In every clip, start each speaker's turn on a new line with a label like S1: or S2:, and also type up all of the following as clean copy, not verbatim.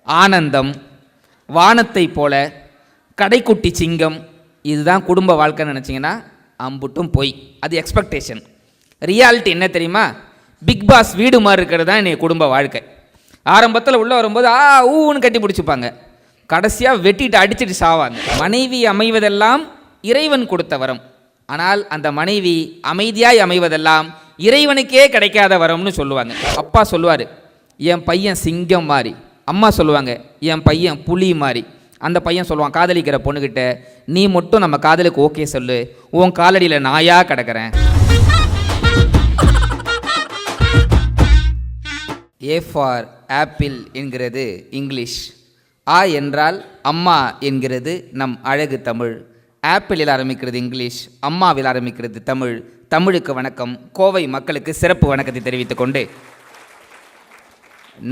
S1: ஆனந்தம், வானத்தை போல, கடைக்குட்டி சிங்கம், இதுதான் குடும்ப வாழ்க்கைன்னு நினச்சிங்கன்னா அம்புட்டும் போய். அது எக்ஸ்பெக்டேஷன். ரியாலிட்டி என்ன தெரியுமா? பிக் பாஸ் வீடு மாதிரி இருக்கிறது தான் என்னுடைய குடும்ப வாழ்க்கை. ஆரம்பத்தில் உள்ளே வரும்போது ஊன்னு கட்டி பிடிச்சிப்பாங்க, கடைசியாக வெட்டிட்டு அடிச்சுட்டு சாவாங்க. மனைவி அமைவதெல்லாம் இறைவன் கொடுத்த வரம், ஆனால் அந்த மனைவி அமைதியாய் அமைவதெல்லாம் இறைவனுக்கே கிடைக்காத வரம்னு சொல்லுவாங்க. அப்பா சொல்லுவார், என் பையன் சிங்கம் மாதிரி. அம்மா சொல்லுவாங்க, என் பையன் புலி மாதிரி. அந்த பையன் சொல்லுவான் காதலிக்கிற பொண்ணுக்கிட்ட, நீ மட்டும் நம்ம காதலுக்கு ஓகே சொல்லு, உன் காலடியில் நாயாக கிடக்கிறேன். ஏ ஃபார் ஆப்பிள் என்கிறது இங்கிலீஷ், ஆ என்றால் அம்மா என்கிறது நம் அழகு தமிழ். ஆப்பிளில் ஆரம்பிக்கிறது இங்கிலீஷ், அம்மாவில் ஆரம்பிக்கிறது தமிழ். தமிழுக்கு வணக்கம். கோவை மக்களுக்கு சிறப்பு வணக்கத்தை தெரிவித்துக் கொண்டு,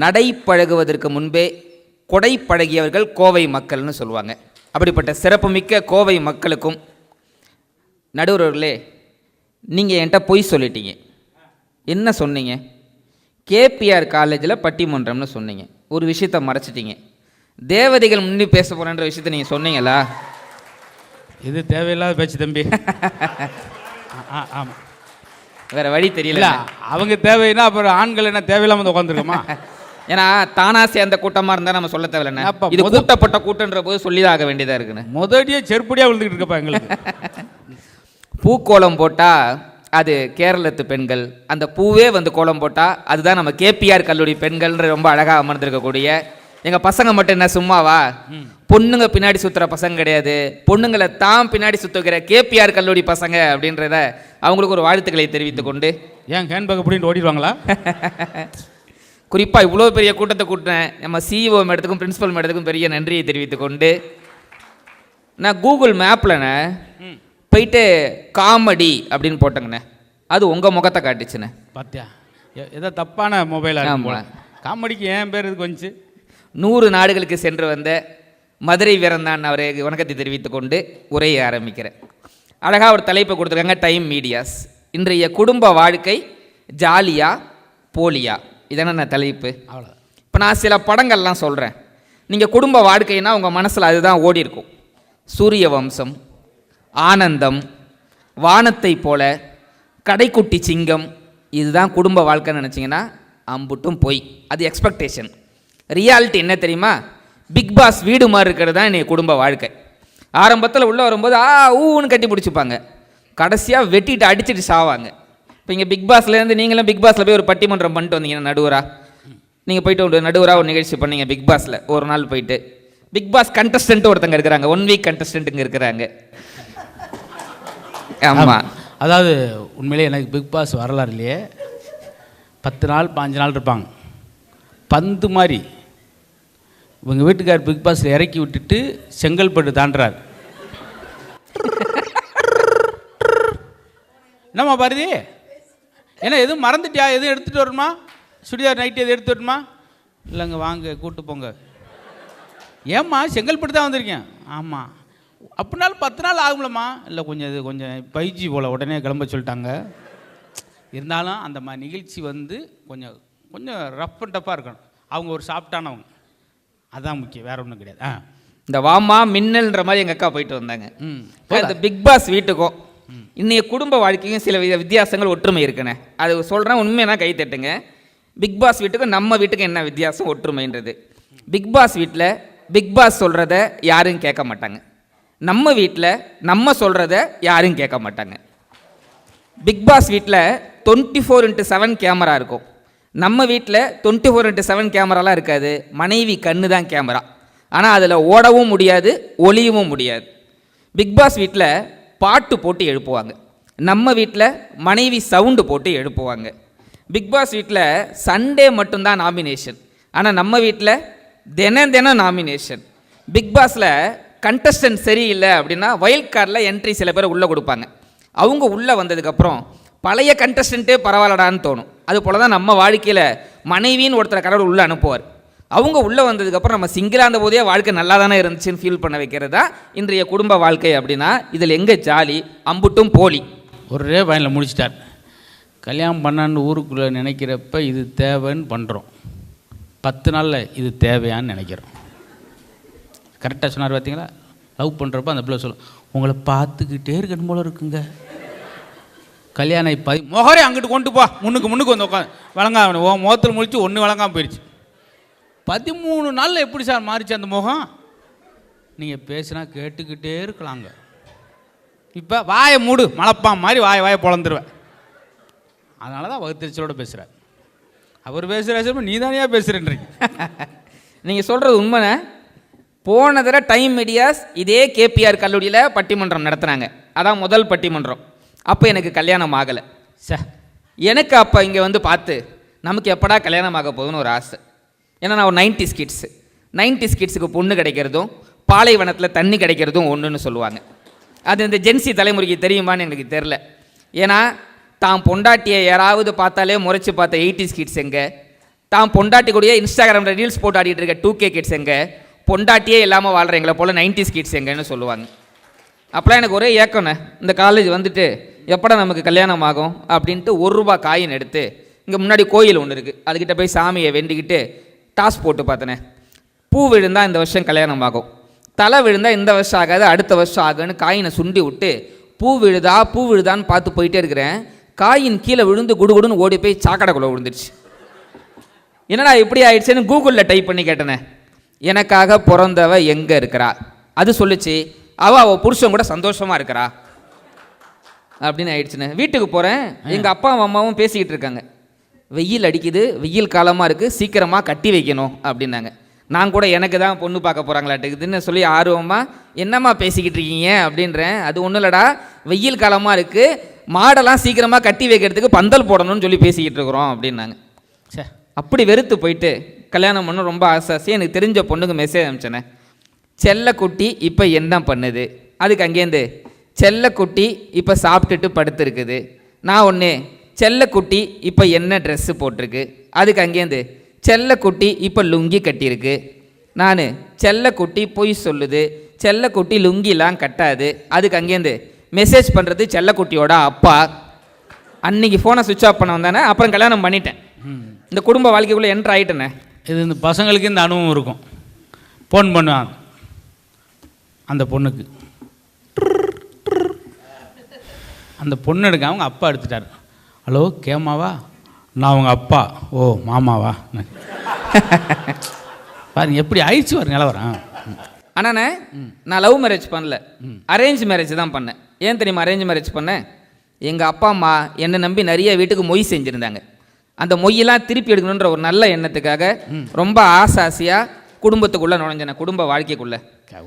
S1: நடை பழகுவதற்கு முன்பே கொடை பழகியவர்கள் கோவை மக்கள்னு சொல்லுவாங்க. அப்படிப்பட்ட சிறப்புமிக்க கோவை மக்களுக்கும், நடுவர்களே, நீங்கள் என்கிட்ட பொய் சொல்லிட்டீங்க. என்ன சொன்னீங்க? கேபிஆர் காலேஜில் பட்டிமன்றம்னு சொன்னீங்க. ஒரு விஷயத்தை மறைச்சிட்டீங்க. தேவதைகள் முன்னி பேச போகிறேன்ற விஷயத்தை நீங்கள் சொன்னீங்களா?
S2: இது தேவையில்லாத பேச்சு தம்பி. ஆமாம்,
S1: வேறு வழி தெரியல.
S2: அவங்க தேவைன்னா அப்புறம் ஆண்கள் என்ன தேவையில்லாமல் வந்து உட்காந்துருக்கோமா?
S1: ஏன்னா தானா சேர்ந்த கூட்டமாக இருந்தால் நம்ம சொல்ல தேவையில்லை. இது கூட்டப்பட்ட கூட்டன்ற போது சொல்லிதான் ஆக வேண்டியதாக இருக்குன்னு
S2: முதடியே செருப்படியாக விழுந்துக்கிட்டு இருக்கப்பா எங்களுக்கு.
S1: பூக்கோளம் போட்டால் அது கேரளத்து பெண்கள், அந்த பூவே வந்து கோலம் போட்டால் அதுதான் நம்ம கேபிஆர் கல்லூரி பெண்கள்ன்ற ரொம்ப அழகாக அமர்ந்திருக்கக்கூடிய எங்கள் பசங்க மட்டும் என்ன சும்மாவா? பொண்ணுங்க பின்னாடி சுற்றுற பசங்க கிடையாது, பொண்ணுங்களை தான் பின்னாடி சுற்றுக்கிற கேபிஆர் கல்லூரி பசங்க அப்படின்றத அவங்களுக்கு ஒரு வாழ்த்துக்களை தெரிவித்துக் கொண்டு,
S2: ஏன் ஹேண்ட்பேக் அப்படின்னு ஓடிடுவாங்களா?
S1: குறிப்பாக இவ்வளோ பெரிய கூட்டத்தை கூட்டினேன் நம்ம சிஇஓ மேடத்துக்கும் பிரின்ஸிபல் மேடத்துக்கும் பெரிய நன்றியை தெரிவித்துக் கொண்டு, நான் கூகுள் மேப்பில்ண்ணே போயிட்டு காமெடி அப்படின்னு போட்டேங்கண்ணே, அது உங்கள் முகத்தை காட்டுச்சுண்ணே.
S2: பார்த்தியா, ஏதோ தப்பான மொபைலாக போல. காமெடிக்கு ஏன் பேர் இதுக்கு வந்துச்சு?
S1: 100 நாடுகளுக்கு சென்று வந்த மதுரை வீரந்தான் அவரை வணக்கத்தை தெரிவித்துக் கொண்டு உரையை ஆரம்பிக்கிறேன். அழகாக ஒரு தலைப்பை கொடுத்துருக்காங்க, டைம் மீடியாஸ். இன்றைய குடும்ப வாழ்க்கை ஜாலியா போலியா, இதான நான் தலைப்பு.
S2: அவ்வளோ.
S1: இப்போ நான் சில படங்கள்லாம் சொல்கிறேன், நீங்கள் குடும்ப வாழ்க்கைன்னா உங்கள் மனசில் அதுதான் ஓடி இருக்கும். சூரிய வம்சம், ஆனந்தம், வானத்தை போல, கடைக்குட்டி சிங்கம், இதுதான் குடும்ப வாழ்க்கைன்னு நினச்சிங்கன்னா அம்புட்டும் போய். அது எக்ஸ்பெக்டேஷன். ரியாலிட்டி என்ன தெரியுமா? பிக் பாஸ் வீடு மாதிரி இருக்கிறது தான் என்னுடைய குடும்ப வாழ்க்கை. ஆரம்பத்தில் உள்ளே வரும்போது ஊன்னு கட்டி பிடிச்சிப்பாங்க, கடைசியாக வெட்டிட்டு அடிச்சுட்டு சாவாங்க. இப்போ இங்கே பிக் பாஸ்லேருந்து நீங்களும் பிக் பாஸில் போய் ஒரு பட்டிமன்றம் பண்ணிட்டு வந்தீங்கன்னா நடுவராக, நீங்கள் போயிட்டு ஒரு நடுவராக ஒரு நிகழ்ச்சி பண்ணீங்க பிக் பாஸில். ஒரு நாள் போயிட்டு பிக் பாஸ் கண்டஸ்டன்ட் ஒருத்தங்க இருக்கிறாங்க, 1 வீக் கண்டஸ்டன்ட்டுங்க இருக்கிறாங்க. ஆமாம்,
S2: அதாவது உண்மையிலே எனக்கு பிக் பாஸ் வரலாறு இல்லையே. 10 நாள் 5 நாள் இருப்பாங்க, பந்து மாதிரி. இவங்க வீட்டுக்கார் பிக் பாஸில் இறக்கி விட்டுட்டு செங்கல்பட்டு தாண்டுறார். என்னம்மா பாரதி, ஏன்னா எதுவும் மறந்துட்டியா? எதுவும் எடுத்துகிட்டு வரணுமா? சுடிதார் நைட்டு எதுவும் எடுத்து வரணுமா? இல்லைங்க, வாங்க கூப்பிட்டு போங்க. ஏம்மா செங்கல்பட்டு தான் வந்திருக்கேன். ஆமாம், அப்படின்னாலும் 10 நாள் ஆகும்லம்மா. இல்லை கொஞ்சம் 5G போல் உடனே கிளம்ப சொல்லிட்டாங்க. இருந்தாலும் அந்த மாதிரி நிகழ்ச்சி வந்து கொஞ்சம் ரஃப் அண்ட் டஃப்பாக இருக்கணும். அவங்க ஒரு சாஃப்டானவங்க, அதான் முக்கியம், வேறு ஒன்றும் கிடையாது.
S1: இந்த வாமா மின்னல்ன்ற மாதிரி எங்கள் அக்கா போயிட்டு வந்தாங்க. இந்த பிக் பாஸ் வீட்டுக்கும் இன்னைய குடும்ப வாழ்க்கையும் சில வித்தியாசங்கள் ஒற்றுமை இருக்குண்ணே. அது சொல்கிறேன், உண்மையா கை தட்டுங்க. பிக் பாஸ் வீட்டுக்கும் நம்ம வீட்டுக்கும் என்ன வித்தியாசம் ஒற்றுமைன்றது? பிக் பாஸ் வீட்டில் பிக் பாஸ் சொல்கிறத யாரும் கேட்க மாட்டாங்க. நம்ம வீட்டில் நம்ம சொல்கிறத யாரும் கேட்க மாட்டாங்க. பிக் பாஸ் வீட்டில் 24x7 கேமரா இருக்கும். நம்ம வீட்டில் 24x7 கேமராலாம் இருக்காது, மனைவி கண்ணு தான் கேமரா. ஆனால் அதில் ஓடவும் முடியாது, ஒளியவும் முடியாது. பிக் பாஸ் வீட்டில் பாட்டு போட்டு எழுப்புவாங்க, நம்ம வீட்டில் மனைவி சவுண்டு போட்டு எழுப்புவாங்க. பிக் பாஸ் வீட்டில் சண்டே மட்டும்தான் நாமினேஷன், ஆனால் நம்ம வீட்டில் தினம் நாமினேஷன். பிக் பாஸில் கண்டஸ்டன்ட் சரியில்லை அப்படின்னா வைல்ட் கார்டில் என்ட்ரி சில பேர் உள்ளே கொடுப்பாங்க. அவங்க உள்ளே வந்ததுக்கப்புறம் பழைய கண்டஸ்டண்ட்டே பரவாயில்லடான்னு தோணும். அது போல் தான் நம்ம வாழ்க்கையில் மனைவின்னு ஒருத்தரை கடவுள் உள்ளே அனுப்புவார். அவங்க உள்ளே வந்ததுக்கப்புறம் நம்ம சிங்கிளாக இருந்த போதே வாழ்க்கை நல்லா தானே இருந்துச்சுன்னு ஃபீல் பண்ண வைக்கிறது தான் இன்றைய குடும்ப வாழ்க்கை. அப்படின்னா இதில் எங்கே ஜாலி, அம்புட்டும் போலி.
S2: ஒரே வயலில் முடிச்சிட்டார். கல்யாணம் பண்ணான்னு ஊருக்குள்ளே நினைக்கிறப்ப இது தேவைன்னு பண்ணுறோம். 10 நாளில் இது தேவையான்னு நினைக்கிறோம். கரெக்டாக சொன்னார் பார்த்தீங்களா? லவ் பண்ணுறப்ப அந்த பிள்ளை சொல்லும், உங்களை பார்த்துக்கிட்டே இருக்கணும் போல இருக்குங்க. கல்யாணம் இப்போ முகரே அங்கிட்டு கொண்டு போ, முன்னுக்கு வந்து உட்காந்து வழங்காம ஓ முகத்தில் முடிச்சு ஒன்று வழங்காமல் போயிடுச்சு. 13 நாளில் எப்படி சார் மாறிச்சு அந்த முகம்? நீங்கள் பேசுனா கேட்டுக்கிட்டே இருக்கலாங்க. இப்போ வாயை மூடு, மலைப்பான் மாதிரி வாயை பொழந்துருவேன். அதனால தான் வகுத்தறிச்சலோடு பேசுகிறார். அவர் பேசுகிற நீ தானே பேசுகிறேன்றீங்க.
S1: நீங்கள் சொல்கிறது உண்மைண்ணே. போன தடவை டைம் மீடியாஸ் இதே கேபிஆர் கல்லூரியில் பட்டிமன்றம் நடத்துனாங்க. அதான் முதல் பட்டிமன்றம். அப்போ எனக்கு கல்யாணம் ஆகலை சார். எனக்கு அப்போ இங்கே வந்து பார்த்து நமக்கு எப்படா கல்யாணம் ஆக போகுதுன்னு ஒரு ஆசை. ஏன்னா நான் ஒரு 90s கிட்ஸு. 90s கிட்ஸுக்கு பொண்ணு கிடைக்கிறதும் பாலைவனத்தில் தண்ணி கிடைக்கிறதும் ஒன்றுன்னு சொல்லுவாங்க. அது இந்த ஜென்சி தலைமுறைக்கு தெரியுமான்னு எனக்கு தெரில. ஏன்னா தான் பொண்டாட்டியை யாராவது பார்த்தாலே முறைச்சி பார்த்த 80s கிட்ஸ் எங்கே, தான் பொண்டாட்டி கூடயே இன்ஸ்டாகிராமில் ரீல்ஸ் போட்டு ஆடிட்டு இருக்க 2K கிட்ஸ் எங்கே, பொண்டாட்டியே இல்லாமல் வாழ்கிறீங்களா போல் 90s கிட்ஸ் எங்கன்னு சொல்லுவாங்க. அப்போலாம் எனக்கு ஒரே ஏக்கண்ணே, இந்த காலேஜ் வந்துட்டு எப்படா நமக்கு கல்யாணம் ஆகும் அப்படின்ட்டு ₹1 காயின் எடுத்து இங்கே முன்னாடி கோயில் ஒன்று இருக்குது, அதுக்கிட்ட போய் சாமியை வேண்டிக்கிட்டு டாஸ் போட்டு பார்த்தனே. பூ விழுந்தால் இந்த வருஷம் கல்யாணம் ஆகும், தலை விழுந்தால் இந்த வருஷம் ஆகாது அடுத்த வருஷம் ஆகுன்னு காயினை சுண்டி விட்டு பூ விழுதான்னு பார்த்து போயிட்டே இருக்கிறேன். காயின் கீழே விழுந்து குடுகுடுன்னு ஓடி போய் சாக்கடைக்குள்ளே விழுந்துருச்சு. என்னடா இப்படி ஆயிடுச்சுன்னு கூகுளில் டைப் பண்ணி கேட்டனே. எனக்காக பிறந்தவ எங்கே இருக்கிறா? அது சொல்லிச்சு, அவள் புருஷன் கூட சந்தோஷமாக இருக்கிறா அப்படின்னு ஆயிடுச்சுன்னு. வீட்டுக்கு போகிறேன், எங்கள் அப்பாவும் அம்மாவும் பேசிக்கிட்டு இருக்காங்க. வெயில் அடிக்குது, வெயில் காலமாக இருக்குது, சீக்கிரமாக கட்டி வைக்கணும் அப்படின்னாங்க. நான் கூட எனக்கு தான் பொண்ணு பார்க்க போகிறாங்களாட்டுக்குதுன்னு சொல்லி ஆர்வமாக என்னம்மா பேசிக்கிட்டு இருக்கீங்க அப்படின்றேன். அது ஒன்றும் இல்லைடா, வெயில் காலமாக இருக்குது, மாடெல்லாம் சீக்கிரமாக கட்டி வைக்கிறதுக்கு பந்தல் போடணும்னு சொல்லி பேசிக்கிட்டு இருக்கிறோம் அப்படின்னாங்க. சே, அப்படி வெறுத்து போயிட்டு கல்யாணம் பண்ண ரொம்ப ஆசை. எனக்கு தெரிஞ்ச பொண்ணுக்கு மெசேஜ் அனுப்பிச்சேனே, செல்லக்குட்டி இப்போ என்ன பண்ணுது? அதுக்கு அங்கேருந்து செல்லக்குட்டி இப்போ சாப்பிட்டுட்டு படுத்துருக்குது. நான் ஒன்று, செல்லக்குட்டி இப்போ என்ன ட்ரெஸ்ஸு போட்டிருக்கு? அதுக்கு அங்கேருந்து செல்லக்குட்டி இப்போ லுங்கி கட்டியிருக்கு. நான் செல்லக்குட்டி பொய் சொல்லுது, செல்லக்குட்டி லுங்கிலாம் கட்டாது. அதுக்கு அங்கேருந்து மெசேஜ் பண்ணுறது செல்லக்குட்டியோட அப்பா. அன்றைக்கி ஃபோனை சுவிட்ச் ஆஃப் பண்ண வந்தானே, அப்புறம் கல்யாணம் பண்ணிட்டேன். இந்த குடும்ப வாழ்க்கைக்குள்ளே என்ட்ரு ஆகிட்டேனே.
S2: இது இந்த பசங்களுக்கு இந்த அனுபவம் இருக்கும். ஃபோன் பண்ணுவாங்க அந்த பொண்ணுக்கு, அந்த பொண்ணு எடுக்க அவங்க அப்பா எடுத்துட்டார். ஹலோ கேமாவா? நான் அவங்க அப்பா. ஓ மாமாவா? பாருங்க எப்படி ஆயிடுச்சு பாருங்க நிலவரம்.
S1: அண்ணாண்ணே, நான் லவ் மேரேஜ் பண்ணல, அரேஞ்ச் மேரேஜ் தான் பண்ணேன். ஏன் தெரியுமா அரேஞ்ச் மேரேஜ் பண்ணேன்? எங்கள் அப்பா அம்மா என்னை நம்பி நிறைய வீட்டுக்கு மொய் செஞ்சுருந்தாங்க. அந்த மொய்யெல்லாம் திருப்பி எடுக்கணுன்ற ஒரு நல்ல எண்ணத்துக்காக ரொம்ப ஆசையாக குடும்பத்துக்குள்ளே நுழைஞ்சேன், குடும்ப வாழ்க்கைக்குள்ளே.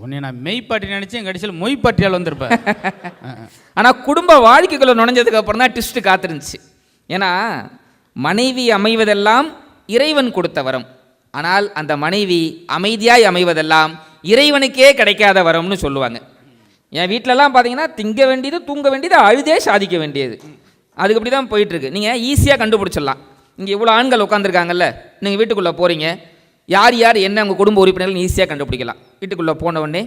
S2: உன்னை நான் மெய்ப்பாட்டி நினச்சேன், கடைசியில் மொய்ப்பாட்டியால் வந்திருப்பேன்.
S1: ஆனால் குடும்ப வாழ்க்கைக்குள்ளே நுழைஞ்சதுக்கு அப்புறம் தான் ட்விஸ்ட்டு காத்திருந்துச்சு. ஏன்னா மனைவி அமைவதெல்லாம் இறைவன் கொடுத்த வரம், ஆனால் அந்த மனைவி அமைதியாய் அமைவதெல்லாம் இறைவனுக்கே கிடைக்காத வரம்னு சொல்லுவாங்க. என் வீட்டிலலாம் பார்த்தீங்கன்னா திங்க வேண்டியது தூங்க வேண்டியது அழுதே சாதிக்க வேண்டியது, அதுக்கு அப்படி தான் போயிட்டுருக்கு. நீங்கள் ஈஸியாக கண்டுபிடிச்சிடலாம். இங்கே இவ்வளோ ஆண்கள் உட்காந்துருக்காங்கல்ல, நீங்கள் வீட்டுக்குள்ளே போகிறீங்க, யார் யார் என்ன உங்கள் குடும்ப உறுப்பினர்கள் ஈஸியாக கண்டுபிடிக்கலாம். வீட்டுக்குள்ளே போனவுடனே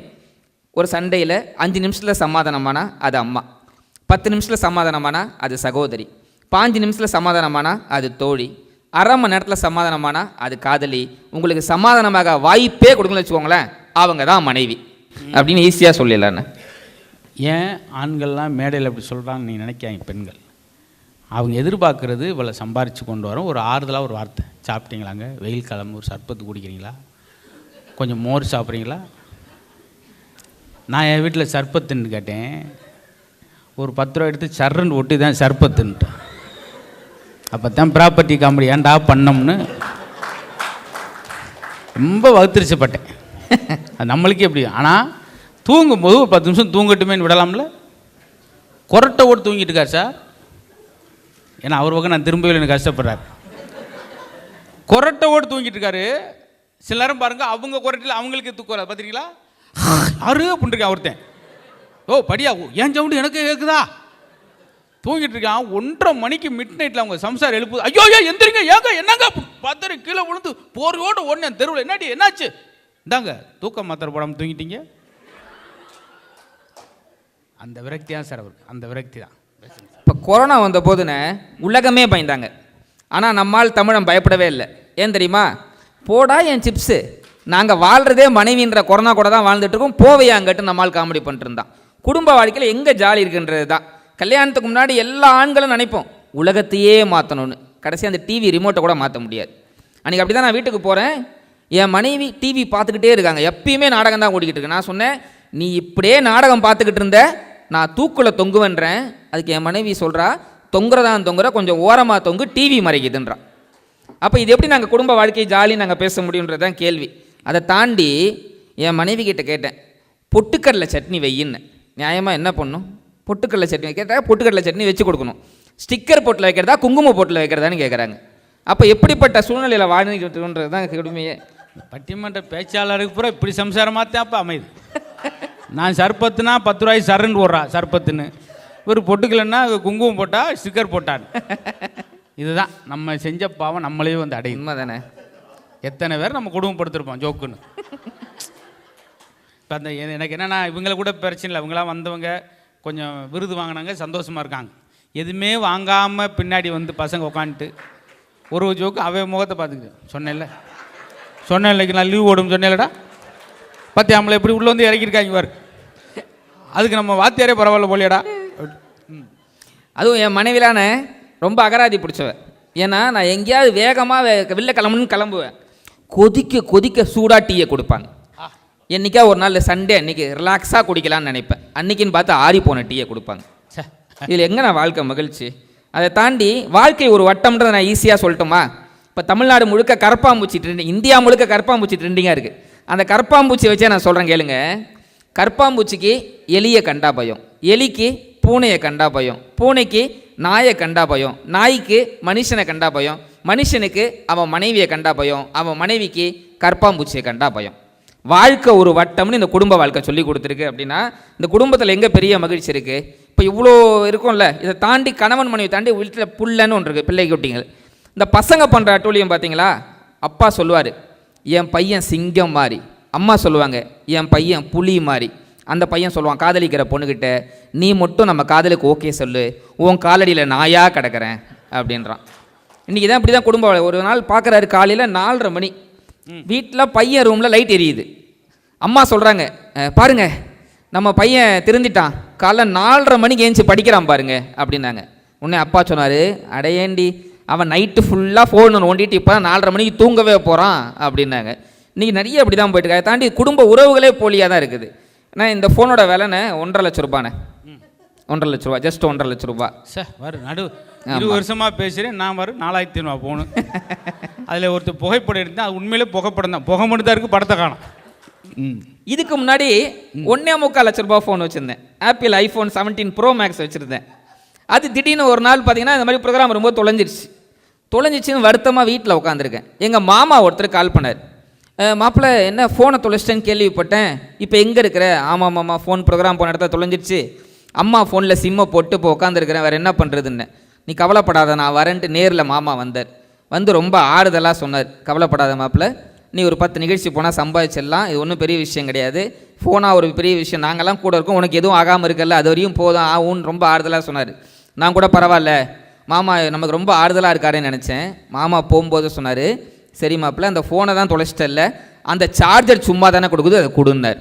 S1: ஒரு சண்டையில் 5 நிமிஷத்தில் சமாதானமானா அது அம்மா, 10 நிமிஷத்தில் சமாதானமானா அது சகோதரி, 5 நிமிஷத்தில் சமாதானமானா அது தோழி, அரை மணி நேரத்தில் சமாதானமானா அது காதலி, உங்களுக்கு சமாதானமாக வாய்ப்பே கொடுக்கணும்னு வச்சுக்கோங்களேன், அவங்க தான் மனைவி அப்படின்னு ஈஸியாக சொல்லிடலான்னு.
S2: ஏன் ஆண்கள்லாம் மேடையில் அப்படி சொல்கிறான்னு நீ நினைக்காங்க? பெண்கள் அவங்க எதிர்பார்க்குறது இவளை சம்பாரித்து கொண்டு வரோம். ஒரு ஆறுதலாக ஒரு வார்த்தை, சாப்பிட்டீங்களாங்க, வெயில் காலம், ஒரு சர்பத்து குடிக்கிறீங்களா, கொஞ்சம் மோர் சாப்பிட்றீங்களா? நான் என் வீட்டில் சர்பத்துன்னு கேட்டேன், ஒரு 10 ரூபா எடுத்து சர்ன்னு ஒட்டி தான் சர்பத்துன்ட்டேன். அப்போ தான் ப்ராப்பர்ட்டி காமெடி ஏன்டா பண்ணோம்னு ரொம்ப வகுத்திரிச்சப்பட்டேன். அது நம்மளுக்கே எப்படி. ஆனால் தூங்கும்போது ஒரு 10 நிமிஷம் தூங்கட்டுமேன்னு விடலாம்ல. கொரட்டை ஓட்டு தூங்கிட்டு இருக்கார் சார். ஏன்னா அவர் பக்கம் நான் திரும்பவே எனக்கு கஷ்டப்படுறார். கொரட்டை ஓட்டு தூங்கிட்டு இருக்காரு. சில நேரம் பாருங்க, அவங்க கொரட்டில் அவங்களுக்கு தூக்கம் வராது, பார்த்துருக்கீங்களா? அரு அப்படின்ட்டுருக்கேன் ஒருத்தன். ஓ படியா, ஏன் சவுண்டு எனக்கு கேட்குதா? தூங்கிட்டு இருக்கான். 1:30 மணிக்கு மிட் நைட்டில் அவங்க சம்சாரம் எழுப்புது. ஐயோ எந்திரிங்க, ஏங்க என்னங்க பார்த்துரு, கீழே விழுந்து போர்வோடு ஒன்று தெருவில், என்னாடி என்னாச்சு? இந்தாங்க தூக்க மாத்திரை போடாமல் தூங்கிட்டீங்க. அந்த விரக்தி தான் சார் அவருக்கு, அந்த விரக்தி தான்.
S1: இப்போ கொரோனா வந்த போதுன்னு உலகமே பயந்தாங்க. ஆனால் நம்மால் தமிழன் பயப்படவே இல்லை. ஏன் தெரியுமா? போடா என் சிப்ஸு, நாங்கள் வாழ்கிறதே மனைவின்ற கொரோனா கூட தான் வாழ்ந்துட்டு இருக்கோம், போவையாங்கட்டு நம்மால் காமெடி பண்ணிட்டு இருந்தான். குடும்ப வாழ்க்கையில் எங்கே ஜாலி இருக்குன்றது தான். கல்யாணத்துக்கு முன்னாடி எல்லா ஆண்களும் நினைப்போம் உலகத்தையே மாற்றணும்னு. கடைசி அந்த டிவி ரிமோட்டை கூட மாற்ற முடியாது. அன்றைக்கி அப்படி தான் நான் வீட்டுக்கு போகிறேன், என் மனைவி டிவி பார்த்துக்கிட்டே இருக்காங்க, எப்பயுமே நாடகம் தான் ஓடிக்கிட்டு இருக்கு. நான் சொன்னேன், நீ இப்படியே நாடகம் பார்த்துக்கிட்டு இருந்த நான் தூக்கில் தொங்குவேன்றேன். அதுக்கு என் மனைவி சொல்கிறா, தொங்குறதான் தொங்குற, கொஞ்சம் ஓரமாக தொங்கு, டிவி மறைக்குதுன்றான். அப்போ இது எப்படி நாங்கள் குடும்ப வாழ்க்கையை ஜாலி நாங்கள் பேச முடியுன்றது தான் கேள்வி. அதை தாண்டி என் மனைவி கிட்ட கேட்டேன், பொட்டுக்கடலை சட்னி வையின்னு. நியாயமாக என்ன பண்ணும்? பொட்டுக்கடலை சட்னி கேட்டால் பொட்டுக்கடலை சட்னி வச்சு கொடுக்கணும். ஸ்டிக்கர் போட்டில் வைக்கிறதா குங்கும போட்டில் வைக்கிறதான்னு கேட்குறாங்க. அப்போ எப்படிப்பட்ட சூழ்நிலையில் வாழ்ந்துக்கிட்டுன்றது தான் கொடுமையே.
S2: பட்டிமன்ற பேச்சாளருக்கு பூரா இப்படி சம்சாரமாக தான் அப்போ அமையுது. நான் சர்பத்துனா 10 ரூபாய் சரண்டு போடுறா சர்பத்துன்னு, ஒரு பொட்டுக்கலைன்னா குங்குமம் போட்டா ஸ்டிக்கர் போட்டான். இதுதான் நம்ம செஞ்ச பாவம் நம்மளே வந்து அடையும்.
S1: உண்மை தானே?
S2: எத்தனை பேர் நம்ம குடும்பப்படுத்திருப்போம் ஜோக்குன்னு. இப்போ அந்த எனக்கு என்னென்னா, இவங்களை கூட பிரச்சனை இல்லை, இவங்களாம் வந்தவங்க கொஞ்சம் விருது வாங்கினாங்க, சந்தோஷமாக இருக்காங்க. எதுவுமே வாங்காமல் பின்னாடி வந்து பசங்க உட்காந்துட்டு ஒரு ஜோக்கு அவன் முகத்தை பார்த்துக்கிட்டு சொன்னேன் இல்லைக்கு நான் லீவ் ஓடும் சொன்னேன்லடா, பார்த்து நம்மளை எப்படி உள்ளே வந்து இறக்கியிருக்காங்க பாரு, அதுக்கு நம்ம வாத்தியாரே பரவாயில்ல போலியடா.
S1: அதுவும் என் மனைவிலான ரொம்ப அகராதி பிடிச்சவன். ஏன்னா நான் எங்கேயாவது வேகமாக வெளில கிளம்புவேன், கொதிக்க கொதிக்க சூடாக டீயை கொடுப்பாங்க. என்றைக்கா ஒரு நாள் சண்டே அன்றைக்கி ரிலாக்ஸாக குடிக்கலான்னு நினைப்பேன், அன்றைக்கின்னு பார்த்து ஆறி போன டீயை கொடுப்பாங்க. இதில் எங்கே நான் வாழ்க்கை மகிழ்ச்சி? அதை தாண்டி வாழ்க்கை ஒரு வட்டம்ன்றதை நான் ஈஸியாக சொல்லட்டுமா? இப்போ தமிழ்நாடு முழுக்க கரப்பாம்பூச்சி ட்ரெண்டிங், இந்தியா முழுக்க கரப்பாம்பூச்சி ட்ரெண்டிங்காக இருக்குது. அந்த கரப்பாம்பூச்சி வச்சே நான் சொல்கிறேன் கேளுங்க. கரப்பாம்பூச்சிக்கு எலியை கண்டா பயம், எலிக்கு பூனையை கண்டா பயம், பூனைக்கு நாயை கண்டா பயம், நாய்க்கு மனுஷனை கண்டா பயம், மனுஷனுக்கு அவன் மனைவியை கண்டா பயம், அவன் மனைவிக்கு கரப்பாம்பூச்சியை கண்டா பயம். வாழ்க்கை ஒரு வட்டம்னு இந்த குடும்ப வாழ்க்கை சொல்லி கொடுத்துருக்கு. அப்படின்னா இந்த குடும்பத்தில் எங்கே பெரிய மகிழ்ச்சி இருக்குது? இப்போ இவ்வளோ இருக்கும்ல, இதை தாண்டி கணவன் மனைவி தாண்டி வீட்டில் புல்லன்னு ஒன்று இருக்குது, பிள்ளை குட்டிங்கள். இந்த பசங்க பண்ணுற அட்டூழியம் பார்த்தீங்களா? அப்பா சொல்லுவார், என் பையன் சிங்கம் மாதிரி. அம்மா சொல்லுவாங்க, என் பையன் புலி மாதிரி. அந்த பையன் சொல்லுவான் காதலிக்கிற பொண்ணுக்கிட்ட, நீ மட்டும் நம்ம காதலுக்கு ஓகே சொல்லு, உன் காலடியில் நாயாக கிடக்கிறேன் அப்படின்றான். இன்றைக்கி தான் இப்படி தான் குடும்பம். ஒரு நாள் பார்க்குறாரு, காலையில் 4:30 மணி, வீட்டில் பையன் ரூமில் லைட் எரியுது. அம்மா சொல்கிறாங்க, பாருங்க நம்ம பையன் திருந்திட்டான், காலைல 4:30 மணிக்கு ஏஞ்சி படிக்கிறான் பாருங்க அப்படின்னாங்க. உடனே அப்பா சொன்னார், அடையேண்டி அவன் நைட்டு ஃபுல்லாக ஃபோன் நோண்டிட்டு இப்போ தான் 4:30 மணிக்கு தூங்கவே போகிறான் அப்படின்னாங்க. இன்றைக்கி நிறைய அப்படி தான் போயிட்டு அதை தாண்டி குடும்ப உறவுகளே போலியாக தான் இருக்குது. ஏன்னா இந்த ஃபோனோட விலைண்ணே 1.5 லட்ச ரூபாண்ணே, 1.5 லட்ச ரூபா, ஜஸ்ட் 1.5 லட்ச ரூபா.
S2: சார் வரும் 20 வருஷமாக பேசுகிறேன் நான், வரும் 4500 போகணும். அதில் ஒருத்தர் புகைப்படம் எடுத்தேன், அது உண்மையிலே புகைப்படம் தான், புகை மட்டும் தான் இருக்குது, படத்தை காணும்.
S1: இதுக்கு முன்னாடி 1.25 லட்ச ரூபா ஃபோன் வச்சுருந்தேன், ஆப்பிள் ஐஃபோன் 17 ப்ரோ மேக்ஸ் வச்சுருந்தேன். அது திடீர்னு ஒரு நாள் பார்த்தீங்கன்னா இந்த மாதிரி ப்ரோக்ராம் ரொம்ப தொலைஞ்சிச்சின்னு வருத்தமாக வீட்டில் உட்காந்துருக்கேன். எங்கள் மாமா ஒருத்தர் கால் பண்ணார், மாப்பிள்ளை என்ன ஃபோனை தொலைச்சிட்டேன்னு கேள்விப்பட்டேன், இப்போ எங்கே இருக்கிற? ஆமாம் மாமா, ஃபோன் ப்ரோக்ராம் போன இடத்துல தொலைஞ்சிடுச்சு, அம்மா ஃபோனில் சிம்மை போட்டு இப்போ உட்காந்துருக்கிறேன், வேறு என்ன பண்ணுறதுன்னு. நீ கவலைப்படாத நான் வரேன்ட்டு நேரில் மாமா வந்தார். வந்து ரொம்ப ஆறுதலாக சொன்னார், கவலைப்படாத மாப்பிள்ளை, நீ ஒரு 10 நிகழ்ச்சி போனால் சம்பாதிச்சிடலாம், இது ஒன்றும் பெரிய விஷயம் கிடையாது, ஃபோனாக ஒரு பெரிய விஷயம், நாங்கள்லாம் கூட இருக்கோம், உனக்கு எதுவும் ஆகாமல் இருக்கல, அது வரையும் போதும் ஆகும்னு ரொம்ப ஆறுதலாக சொன்னார். நான் கூட பரவாயில்ல மாமா நமக்கு ரொம்ப ஆறுதலாக இருக்காருன்னு நினச்சேன். மாமா போகும்போது சொன்னார், சரி மாப்பிள்ள அந்த ஃபோனை தான் தொலைச்சிட்டல்ல, அந்த சார்ஜர் சும்மா தானே கொடுக்குது, அதை கொடுன்னார்.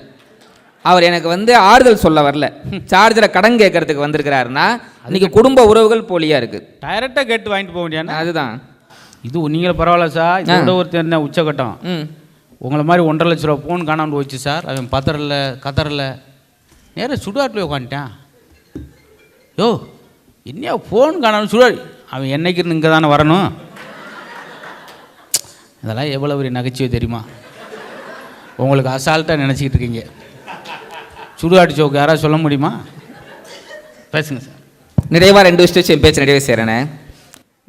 S1: அவர் எனக்கு வந்து ஆறுதல் சொல்ல வரல, சார்ஜரை கடன் கேட்கறதுக்கு வந்திருக்கிறாருன்னா இன்றைக்கி குடும்ப உறவுகள் போலியாக இருக்குது.
S2: டைரெக்டாக கேட்டு வாங்கிட்டு போக முடியாது.
S1: அதுதான்
S2: இது நீங்கள் பரவாயில்ல சார், இதோட ஒருத்தர் என்ன உச்சகட்டம், உங்களை மாதிரி 1.5 லட்ச ரூபா ஃபோன் காணாமல் போயிடுச்சு சார், அவன் கத்தரில் நேராக சுடுகாட்டில் உட்காந்துட்டான். யோ என்னையா ஃபோன் காணாமல் சுடுகாடு, அவன் என்னைக்கு இங்கே தானே வரணும். இதெல்லாம் எவ்வளோ ஒரு நகைச்சுவை தெரியுமா? உங்களுக்கு அசால்ட்டாக நினச்சிக்கிட்டு இருக்கீங்க. சுடுகாட்டு சோக்கு யாராவது சொல்ல முடியுமா? பேசுங்க சார்.
S1: நிறைவாக 2 விஷயம் என் பேச்சு நிறைவே செய்கிறேனே.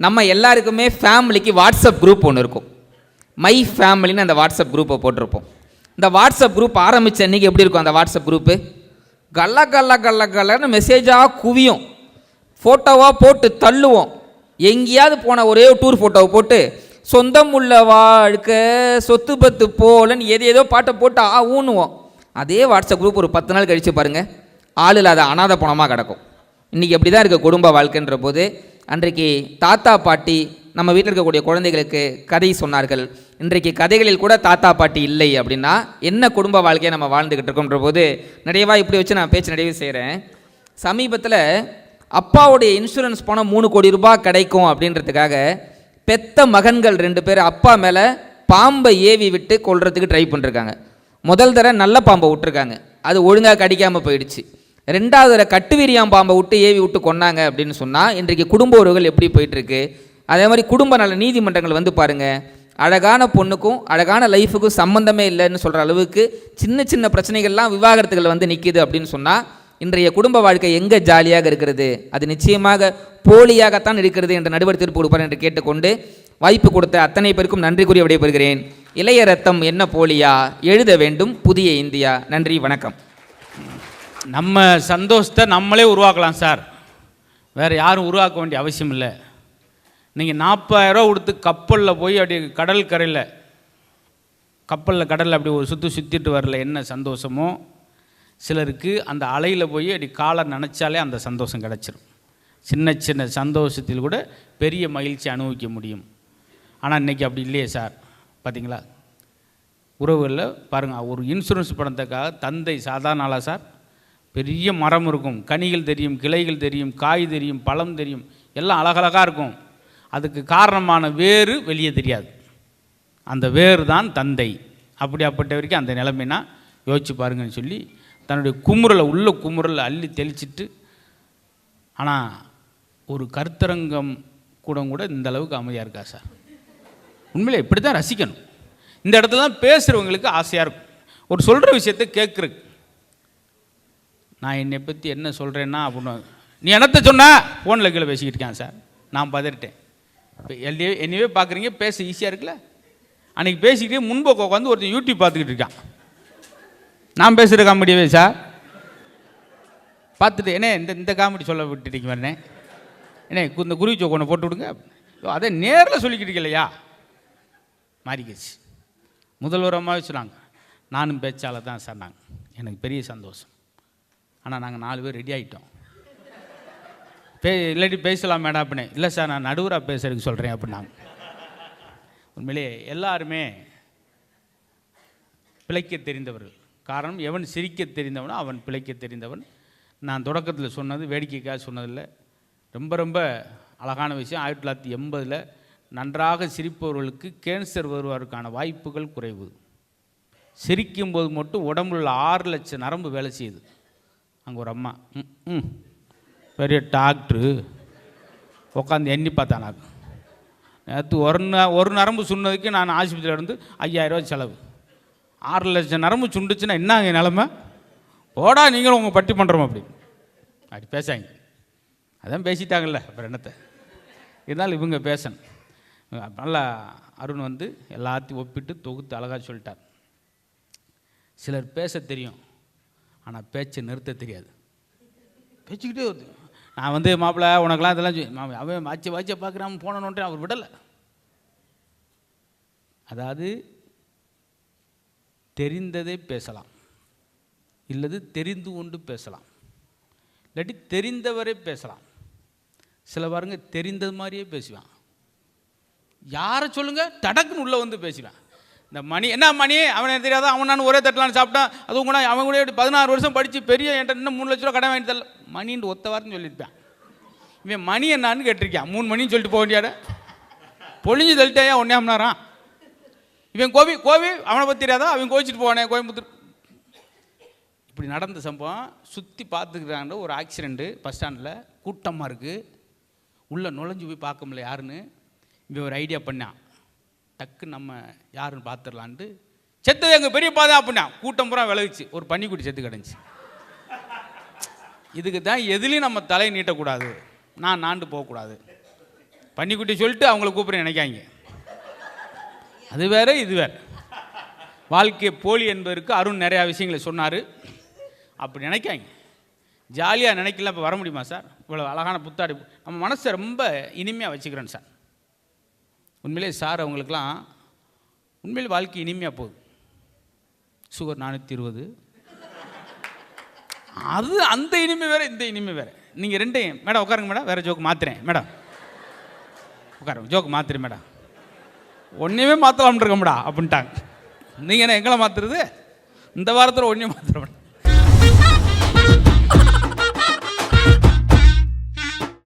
S1: நம்ம எல்லாருக்குமே ஃபேமிலிக்கு வாட்ஸ்அப் குரூப் ஒன்று இருக்கும், மை ஃபேமிலின்னு அந்த வாட்ஸ்அப் குரூப்பை போட்டிருப்போம். இந்த வாட்ஸ்அப் குரூப் ஆரம்பித்த அன்றைக்கி எப்படி இருக்கும்? அந்த வாட்ஸ்அப் குரூப்பு கல்லன்னு மெசேஜாக குவியும், ஃபோட்டோவாக போட்டு தள்ளுவோம். எங்கேயாவது போன ஒரே டூர் ஃபோட்டோவை போட்டு சொந்தம் உள்ள வாழ்க்கை சொத்து பத்து போலன்னு ஏதோ பாட்டை போட்டு ஊனுவோம். அதே வாட்ஸ்அப் குரூப் ஒரு 10 நாள் கழித்து பாருங்கள், ஆள் இல்லாத அனாத பணமாக கிடக்கும். இன்றைக்கி எப்படி தான் இருக்குது குடும்ப வாழ்க்கைன்ற போது, அன்றைக்கு தாத்தா பாட்டி நம்ம வீட்டில் இருக்கக்கூடிய குழந்தைகளுக்கு கதை சொன்னார்கள். இன்றைக்கு கதைகளில் கூட தாத்தா பாட்டி இல்லை அப்படின்னா என்ன குடும்ப வாழ்க்கையை நம்ம வாழ்ந்துக்கிட்டு இருக்கோன்ற போது நிறையவா இப்படி வச்சு நான் பேச்சு நிறைவு செய்கிறேன். சமீபத்தில் அப்பாவுடைய இன்சூரன்ஸ் போனால் 3 கோடி ரூபாய் கிடைக்கும் அப்படின்றதுக்காக பெத்த மகன்கள் 2 பேர் அப்பா மேலே பாம்பை ஏவி விட்டு கொல்றதுக்கு ட்ரை பண்ணிருக்காங்க. முதல் தடவை நல்ல பாம்பை விட்டுருக்காங்க, அது ஒழுங்காக கடிக்காமல் போயிடுச்சு. 2வது தடவை கட்டுவீரியாம் பாம்பை விட்டு ஏவி விட்டு கொன்னாங்க அப்படின்னு சொன்னால் இன்றைக்கு குடும்ப உறவுகள் எப்படி போயிட்டுருக்கு. அதே மாதிரி குடும்ப நல நீதிமன்றங்கள் வந்து பாருங்கள், அழகான பொண்ணுக்கும் அழகான லைஃபுக்கும் சம்மந்தமே இல்லைன்னு சொல்கிற அளவுக்கு சின்ன சின்ன பிரச்சனைகள்லாம் விவாகரத்துகள் வந்து நிற்கிது அப்படின்னு சொன்னால் இன்றைய குடும்ப வாழ்க்கை எங்கே ஜாலியாக இருக்கிறது? அது நிச்சயமாக போலியாகத்தான் இருக்கிறது என்ற நடுவர் தீர்ப்பு கொடுப்பார் என்று கேட்டுக்கொண்டு வாய்ப்பு கொடுத்த அத்தனை பேருக்கும் நன்றி கூறி விடைபெறுகிறேன். இளைய ரத்தம் என்ன போலியா, எழுத வேண்டும் புதிய இந்தியா. நன்றி, வணக்கம்.
S2: நம்ம சந்தோஷத்தை நம்மளே உருவாக்கலாம் சார், வேறு யாரும் உருவாக்க வேண்டிய அவசியம் இல்லை. நீங்கள் 40,000 ரூபா கொடுத்து கப்பலில் போய் அப்படி கடலில் அப்படி ஒரு சுற்றிட்டு வரல என்ன சந்தோஷமோ, சிலருக்கு அந்த அலையில் போய் அப்படி காலை நினச்சாலே அந்த சந்தோஷம் கிடச்சிரும். சின்ன சின்ன சந்தோஷத்தில் கூட பெரிய மகிழ்ச்சி அனுபவிக்க முடியும். ஆனால் இன்றைக்கி அப்படி இல்லையே சார். பார்த்தீங்களா, உறவுகளில் பாருங்கள், ஒரு இன்சூரன்ஸ் பணத்துக்காக தந்தை சாதாரண ஆளா சார்? பெரிய மரம் இருக்கும், கனிகள் தெரியும், கிளைகள் தெரியும், காய் தெரியும், பழம் தெரியும், எல்லாம் அழகழகாக இருக்கும். அதுக்கு காரணமான வேறு வெளியே தெரியாது. அந்த வேறு தான் தந்தை. அப்படியாப்பட்டவருக்கு அந்த நிலைமைனா யோசிச்சு பாருங்கன்னு சொல்லி தன்னுடைய குமுறலை அள்ளி தெளிச்சிட்டு, ஆனால் ஒரு கருத்தரங்கம் கூட இந்த அளவுக்கு அமைதியாக இருக்கா சார்? உண்மையிலே இப்படி தான் ரசிக்கணும். இந்த இடத்துல தான் பேசுகிறவங்களுக்கு ஆசையாக இருக்கும், ஒரு சொல்கிற விஷயத்தை கேட்குறக்கு. நான் என்னை பற்றி என்ன சொல்கிறேன்னா அப்படின்னு, நீ என்னத்தை சொன்ன ஃபோனில் கீழே பேசிக்கிட்டு இருக்கான் சார். நான் பதறிட்டேன். இப்போ என்னையே பார்க்குறீங்க, பேச ஈஸியாக இருக்குல்ல. அன்றைக்கி பேசிக்கிட்டே முன்போக்க உட்காந்து ஒருத்தன் யூடியூப் பார்த்துக்கிட்டு இருக்கான். நான் பேசுகிற காமெடியவே சார் பார்த்துட்டு, என்ன இந்த காமெடி சொல்ல விட்டுட்டீங்க வரனே, என்ன இந்த குருவி சோக்கு ஒன்று போட்டு விடுங்க. அதை நேரில் சொல்லிக்கிட்டு இருக்கலையா, மாறிக்கிச்சு. முதல்வர் அம்மாவே சொன்னாங்க, நானும் பேச்சாளர் தான் சார். எனக்கு பெரிய சந்தோஷம். ஆனால் நாங்கள் 4 பேர் ரெடி ஆகிட்டோம். இல்லாட்டி பேசலாம் மேடம் அப்படின்னே. இல்லை சார், நான் நடுவராக பேசுறதுக்கு சொல்கிறேன் அப்படின்னாங்க. உண்மையிலே எல்லாருமே பிழைக்க தெரிந்தவர்கள். காரணம், எவன் சிரிக்க தெரிந்தவனோ அவன் பிழைக்க தெரிந்தவன். நான் தொடக்கத்தில் சொன்னது வேடிக்கைக்காக சொன்னதில்லை, ரொம்ப ரொம்ப அழகான விஷயம். 1980 நன்றாக சிரிப்பவர்களுக்கு கேன்சர் வருவதற்கான வாய்ப்புகள் குறைவு. சிரிக்கும்போது மட்டும் உடம்புல 6 லட்சம் நரம்பு வேலை செய்யுது. அங்கே ஒரு அம்மா பெரிய டாக்டரு உட்காந்து எண்ணி பார்த்தானாக்கு. நேற்று ஒரு நரம்பு சுண்ணதுக்கு நான் ஆஸ்பத்திரியில் இருந்து 5,000 ரூபா செலவு. 6 லட்சம் நரம்பு சுண்டுச்சுன்னா என்ன அங்கே நிலமை? ஓடா நீங்களும் உங்கள் பட்டி பண்ணுறோம் அப்படி பேசாங்க. அதான் பேசிட்டாங்கல்ல, அப்புறம் என்னத்தை இருந்தாலும் இவங்க பேசணும். நல்லா அருண் வந்து எல்லாத்தையும் ஒப்பிட்டு தொகுத்து அழகாக சொல்லிட்டார். சிலர் பேச தெரியும், ஆனால் பேச்சை நிறுத்த தெரியாது. பேச்சுக்கிட்டே வருது. நான் வந்து மாப்பிள்ளை உனக்கெல்லாம் இதெல்லாம் அவன் வாட்சை பார்க்குறான் போனோன்ட்டு அவர் விடலை. அதாவது தெரிந்ததை பேசலாம், இல்லது தெரிந்து கொண்டு பேசலாம், இல்லாட்டி தெரிந்தவரை பேசலாம். சில பாருங்க தெரிந்தது மாதிரியே பேசுவான். யாரை சொல்லுங்க, தடக்குன்னு உள்ளே வந்து பேசுவேன். இந்த மணி என்ன மணி அவனை தெரியாத, அவன் நான் ஒரே தட்டலான்னு சாப்பிட்டான், அதுவும் கூட அவன் கூட 16 வருஷம் படித்து பெரிய என்கிட்ட இன்னும் 3 லட்ச ரூபா கடன் வாங்கி தரல, மணின்னு ஒத்த வார்த்தைன்னு சொல்லியிருப்பேன். இவன் மணி என்னான்னு கேட்டிருக்கான். 3 மணின்னு சொல்லிட்டு போக வேண்டியாட, பொழிஞ்சு தள்ளிட்டாயா 1 மணி நேரம். இவன் கோவி அவனை பற்றி தெரியாதா, அவன் கோவிச்சிட்டு போவானே கோயம்புத்தூர். இப்படி நடந்த சம்பவம் சுற்றி பார்த்துக்கிறாங்க. ஒரு ஆக்சிடெண்ட்டு பஸ் ஸ்டாண்டில், கூட்டமாக இருக்குது, உள்ளே நுழைஞ்சு போய் பார்க்க முடியல யாருன்னு. இவன் ஒரு ஐடியா பண்ணான், டக்கு நம்ம யாருன்னு பார்த்துடலான்ட்டு. செத்தது எங்கள் பெரிய பாதை அப்படின்னா கூட்டம் பூரா விலகிச்சு. ஒரு பன்னிக்குட்டி செத்து கிடந்துச்சு. இதுக்கு தான் எதுலேயும் நம்ம தலையை நீட்டக்கூடாது, நாண்டு போகக்கூடாது. பன்னிக்குட்டி சொல்லிட்டு அவங்கள கூப்பிட்றேன் நினைக்காங்க. அது வேறு இது வேறு. வாழ்க்கை போலி என்பதற்கு அருண் நிறையா விஷயங்களை சொன்னார். அப்படி நினைக்காங்க, ஜாலியாக நினைக்கலாம். இப்போ வர முடியுமா சார்? இவ்வளோ அழகான புத்தாடி நம்ம மனசை ரொம்ப இனிமையாக வச்சுக்கிறேன் சார். உண்மையிலே சார் அவங்களுக்கெல்லாம் உண்மையிலே வாழ்க்கை இனிமையாக போகுது. சுகர் 420, அது அந்த இனிமை வேறு, இந்த இனிமை வேறு. நீங்கள் ரெண்டையும் மேடம் உட்காருங்க மேடம், வேறு ஜோக்கு மாற்றுறேன் மேடம், உட்கார ஜோக்கு மாத்திரு மேடம், ஒன்றையுமே மாற்றலாம்னு இருக்கோம்டா அப்படின்ட்டாங்க. நீங்கள் என்ன எங்களை மாற்றுறது? இந்த வாரத்தில் ஒன்றையும் மாத்திர மேடம்.